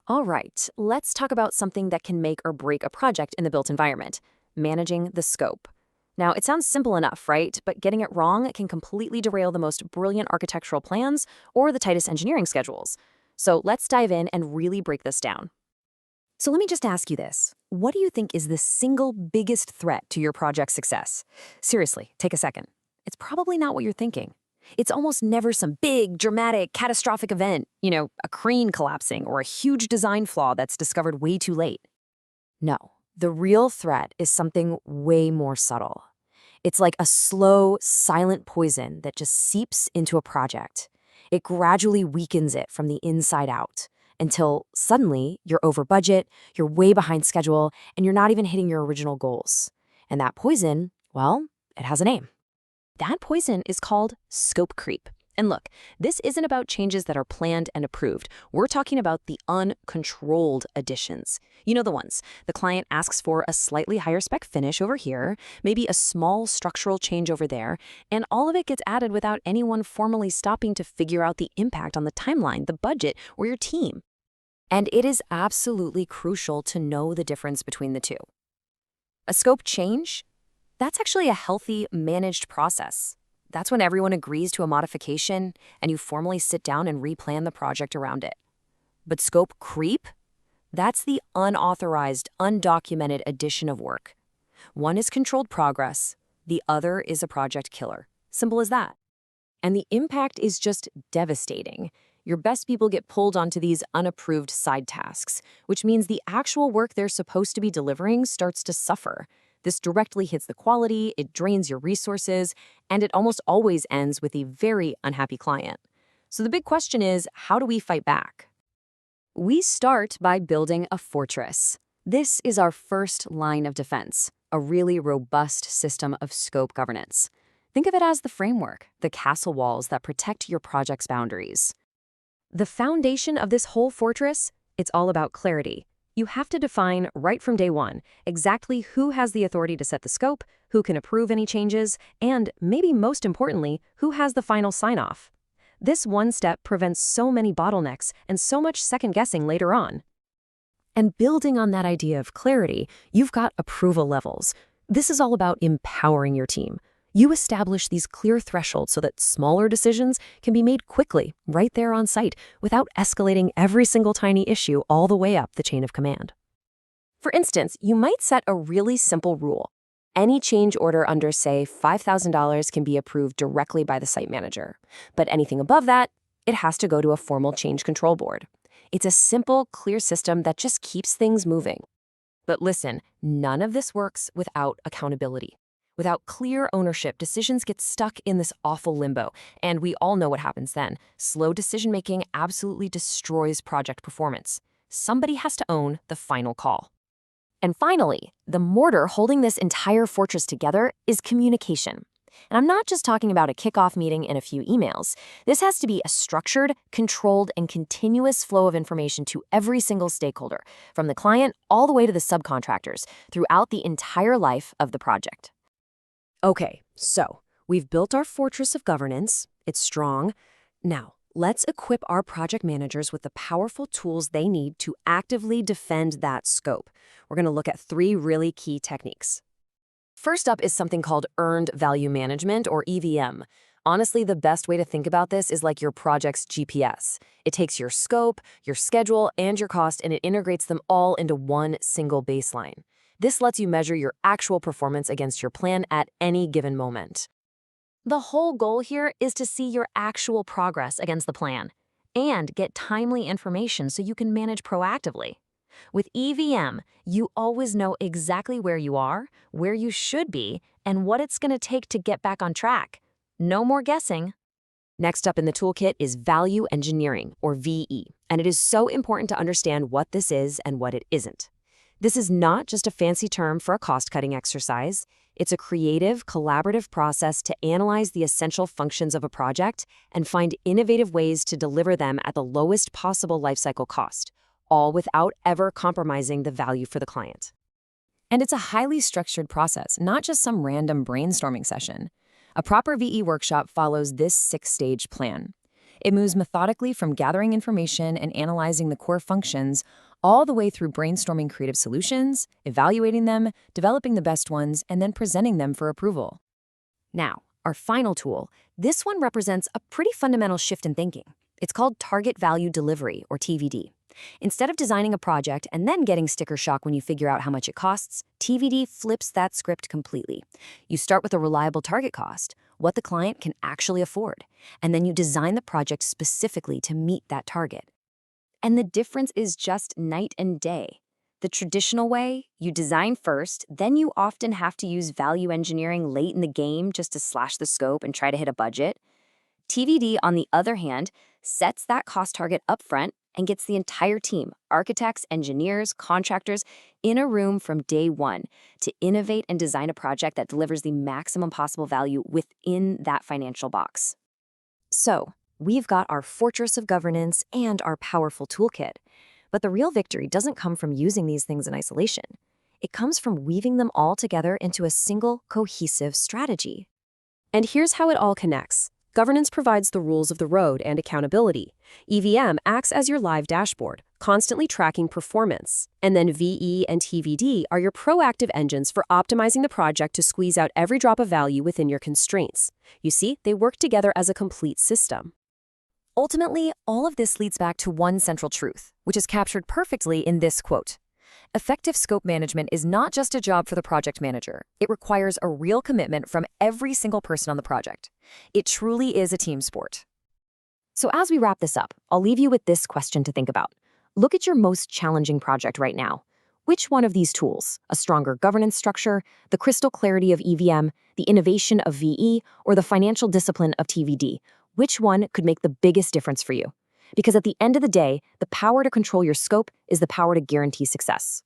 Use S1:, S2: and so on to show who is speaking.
S1: All right, let's talk about something that can make or break a project in the built environment, managing the scope. Now, it sounds simple enough, right? But getting it wrong can completely derail the most brilliant architectural plans or the tightest engineering schedules. So let's dive in and really break this down. So let me just ask you this. What do you think is the single biggest threat to your project's success? Seriously, take a second. It's probably not what you're thinking. It's almost never some big, dramatic, catastrophic event, a crane collapsing or a huge design flaw that's discovered way too late. No, the real threat is something way more subtle. It's like a slow, silent poison that just seeps into a project. It gradually weakens it from the inside out until suddenly you're over budget, you're way behind schedule, and you're not even hitting your original goals. And that poison, well, it has a name. That poison is called scope creep. And look, this isn't about changes that are planned and approved. We're talking about the uncontrolled additions. You know the ones. The client asks for a slightly higher spec finish over here, maybe a small structural change over there, and all of it gets added without anyone formally stopping to figure out the impact on the timeline, the budget, or your team. And it is absolutely crucial to know the difference between the two. A scope change? That's actually a healthy, managed process. That's when everyone agrees to a modification and you formally sit down and replan the project around it. But scope creep? That's the unauthorized, undocumented addition of work. One is controlled progress, the other is a project killer. Simple as that. And the impact is just devastating. Your best people get pulled onto these unapproved side tasks, which means the actual work they're supposed to be delivering starts to suffer. This directly hits the quality, it drains your resources, and it almost always ends with a very unhappy client. So the big question is, how do we fight back? We start by building a fortress. This is our first line of defense, a really robust system of scope governance. Think of it as the framework, the castle walls that protect your project's boundaries. The foundation of this whole fortress, it's all about clarity. You have to define right from day one exactly who has the authority to set the scope, who can approve any changes, and maybe most importantly, who has the final sign-off. This one step prevents so many bottlenecks and so much second-guessing later on. And building on that idea of clarity, you've got approval levels. This is all about empowering your team. You establish these clear thresholds so that smaller decisions can be made quickly, right there on site, without escalating every single tiny issue all the way up the chain of command. For instance, you might set a really simple rule. Any change order under, say, $5,000 can be approved directly by the site manager. But anything above that, it has to go to a formal change control board. It's a simple, clear system that just keeps things moving. But listen, none of this works without accountability. Without clear ownership, decisions get stuck in this awful limbo, and we all know what happens then. Slow decision-making absolutely destroys project performance. Somebody has to own the final call. And finally, the mortar holding this entire fortress together is communication. And I'm not just talking about a kickoff meeting and a few emails. This has to be a structured, controlled, and continuous flow of information to every single stakeholder, from the client all the way to the subcontractors, throughout the entire life of the project. Okay, so we've built our fortress of governance. It's strong. Now, let's equip our project managers with the powerful tools they need to actively defend that scope. We're going to look at 3 really key techniques. First up is something called Earned Value Management, or EVM. Honestly, the best way to think about this is like your project's GPS. It takes your scope, your schedule, and your cost, and it integrates them all into one single baseline. This lets you measure your actual performance against your plan at any given moment. The whole goal here is to see your actual progress against the plan and get timely information so you can manage proactively. With EVM, you always know exactly where you are, where you should be, and what it's going to take to get back on track. No more guessing. Next up in the toolkit is Value Engineering, or VE, and it is so important to understand what this is and what it isn't. This is not just a fancy term for a cost-cutting exercise. It's a creative, collaborative process to analyze the essential functions of a project and find innovative ways to deliver them at the lowest possible lifecycle cost, all without ever compromising the value for the client. And it's a highly structured process, not just some random brainstorming session. A proper VE workshop follows this 6-stage plan. It moves methodically from gathering information and analyzing the core functions all the way through brainstorming creative solutions, evaluating them, developing the best ones, and then presenting them for approval. Now, our final tool, this one represents a pretty fundamental shift in thinking. It's called Target Value Delivery, or TVD. Instead of designing a project and then getting sticker shock when you figure out how much it costs, TVD flips that script completely. You start with a reliable target cost, what the client can actually afford, and then you design the project specifically to meet that target. And the difference is just night and day. The traditional way, you design first, then you often have to use value engineering late in the game just to slash the scope and try to hit a budget. TVD, on the other hand, sets that cost target up front and gets the entire team, architects, engineers, contractors, in a room from day one to innovate and design a project that delivers the maximum possible value within that financial box. So, we've got our fortress of governance and our powerful toolkit. But the real victory doesn't come from using these things in isolation. It comes from weaving them all together into a single, cohesive strategy.
S2: And here's how it all connects. Governance provides the rules of the road and accountability. EVM acts as your live dashboard, constantly tracking performance. And then VE and TVD are your proactive engines for optimizing the project to squeeze out every drop of value within your constraints. You see, they work together as a complete system.
S1: Ultimately, all of this leads back to one central truth, which is captured perfectly in this quote. Effective scope management is not just a job for the project manager. It requires a real commitment from every single person on the project. It truly is a team sport. So as we wrap this up, I'll leave you with this question to think about. Look at your most challenging project right now. Which one of these tools, a stronger governance structure, the crystal clarity of EVM, the innovation of VE, or the financial discipline of TVD, which one could make the biggest difference for you? Because at the end of the day, the power to control your scope is the power to guarantee success.